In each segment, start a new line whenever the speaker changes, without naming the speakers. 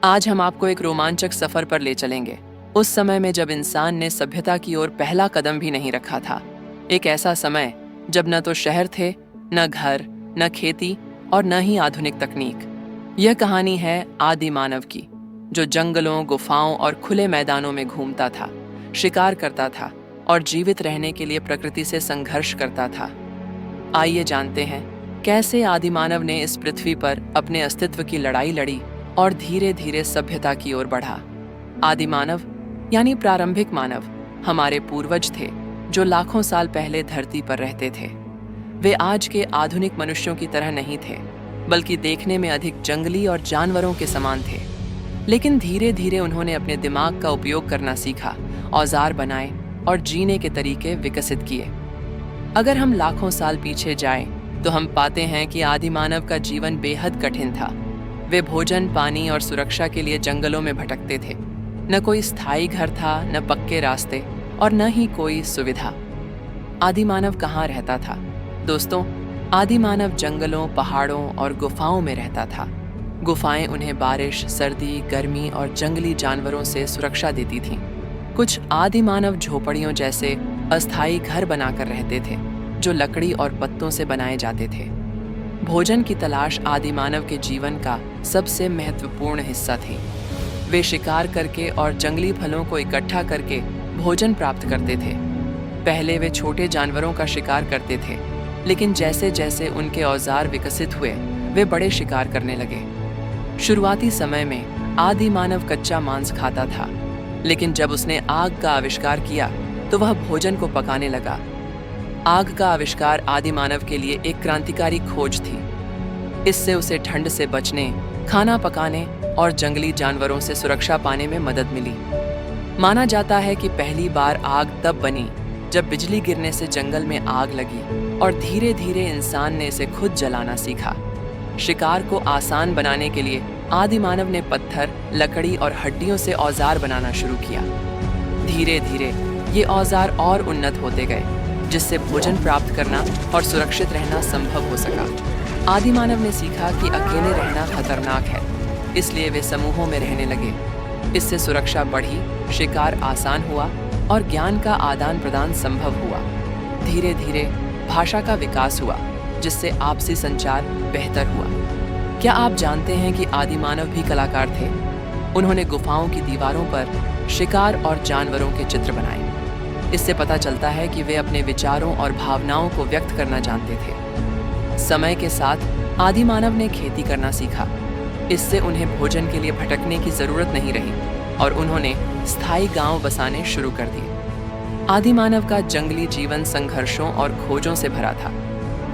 आज हम आपको एक रोमांचक सफर पर ले चलेंगे, उस समय में जब इंसान ने सभ्यता की ओर पहला कदम भी नहीं रखा था। एक ऐसा समय जब न तो शहर थे, न घर, न खेती और न ही आधुनिक तकनीक। यह कहानी है आदि मानव की, जो जंगलों, गुफाओं और खुले मैदानों में घूमता था, शिकार करता था और जीवित रहने के लिए प्रकृति से संघर्ष करता था। आइए जानते हैं कैसे आदि मानव ने इस पृथ्वी पर अपने अस्तित्व की लड़ाई लड़ी और धीरे धीरे सभ्यता की ओर बढ़ा। आदि मानव यानी प्रारंभिक मानव हमारे पूर्वज थे, जो लाखों साल पहले धरती पर रहते थे। वे आज के आधुनिक मनुष्यों की तरह नहीं थे, बल्कि देखने में अधिक जंगली और जानवरों के समान थे। लेकिन धीरे धीरे उन्होंने अपने दिमाग का उपयोग करना सीखा, औजार बनाए और जीने के तरीके विकसित किए। अगर हम लाखों साल पीछे जाएं, तो हम पाते हैं कि आदि मानव का जीवन बेहद कठिन था। वे भोजन, पानी और सुरक्षा के लिए जंगलों में भटकते थे। न कोई स्थायी घर था, न पक्के रास्ते और न ही कोई सुविधा। आदि मानव कहाँ रहता था? दोस्तों, आदि मानव जंगलों, पहाड़ों और गुफाओं में रहता था। गुफाएं उन्हें बारिश, सर्दी, गर्मी और जंगली जानवरों से सुरक्षा देती थीं। कुछ आदि मानव झोपड़ियों जैसे अस्थायी घर बनाकर रहते थे, जो लकड़ी और पत्तों से बनाए जाते थे। भोजन की तलाश आदि मानव के जीवन का सबसे महत्वपूर्ण हिस्सा थी। वे शिकार करके और जंगली फलों को इकट्ठा करके भोजन प्राप्त करते थे। पहले वे छोटे जानवरों का शिकार करते थे, लेकिन जैसे जैसे उनके औजार विकसित हुए, वे बड़े शिकार करने लगे। शुरुआती समय में आदि मानव कच्चा मांस खाता था, लेकिन जब उसने आग का आविष्कार किया, तो वह भोजन को पकाने लगा। आग का आविष्कार आदि मानव के लिए एक क्रांतिकारी खोज थी। इससे उसे ठंड से बचने, खाना पकाने और जंगली जानवरों से सुरक्षा पाने में मदद मिली। माना जाता है कि पहली बार आग तब बनी जब बिजली गिरने से जंगल में आग लगी और धीरे धीरे इंसान ने इसे खुद जलाना सीखा। शिकार को आसान बनाने के लिए आदि मानव ने पत्थर, लकड़ी और हड्डियों से औजार बनाना शुरू किया। धीरे धीरे ये औजार और उन्नत होते गए, जिससे भोजन प्राप्त करना और सुरक्षित रहना संभव हो सका। आदि मानव ने सीखा कि अकेले रहना खतरनाक है, इसलिए वे समूहों में रहने लगे। इससे सुरक्षा बढ़ी, शिकार आसान हुआ और ज्ञान का आदान प्रदान संभव हुआ। धीरे धीरे भाषा का विकास हुआ, जिससे आपसी संचार बेहतर हुआ। क्या आप जानते हैं कि आदि मानव भी कलाकार थे? उन्होंने गुफाओं की दीवारों पर शिकार और जानवरों के चित्र बनाए। इससे पता चलता है कि वे अपने विचारों और भावनाओं को व्यक्त करना जानते थे। समय के साथ आदि मानव ने खेती करना सीखा। इससे उन्हें भोजन के लिए भटकने की जरूरत नहीं रही और उन्होंने स्थायी गांव बसाने शुरू कर दिए। आदि मानव का जंगली जीवन संघर्षों और खोजों से भरा था,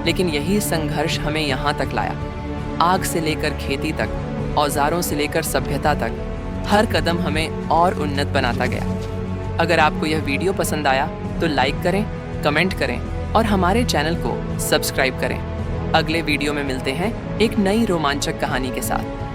लेकिन यही संघर्ष हमें यहाँ तक लाया। आग से लेकर खेती तक, औजारों से लेकर सभ्यता तक, हर कदम हमें और उन्नत बनाता गया। अगर आपको यह वीडियो पसंद आया तो लाइक करें, कमेंट करें और हमारे चैनल को सब्सक्राइब करें। अगले वीडियो में मिलते हैं एक नई रोमांचक कहानी के साथ।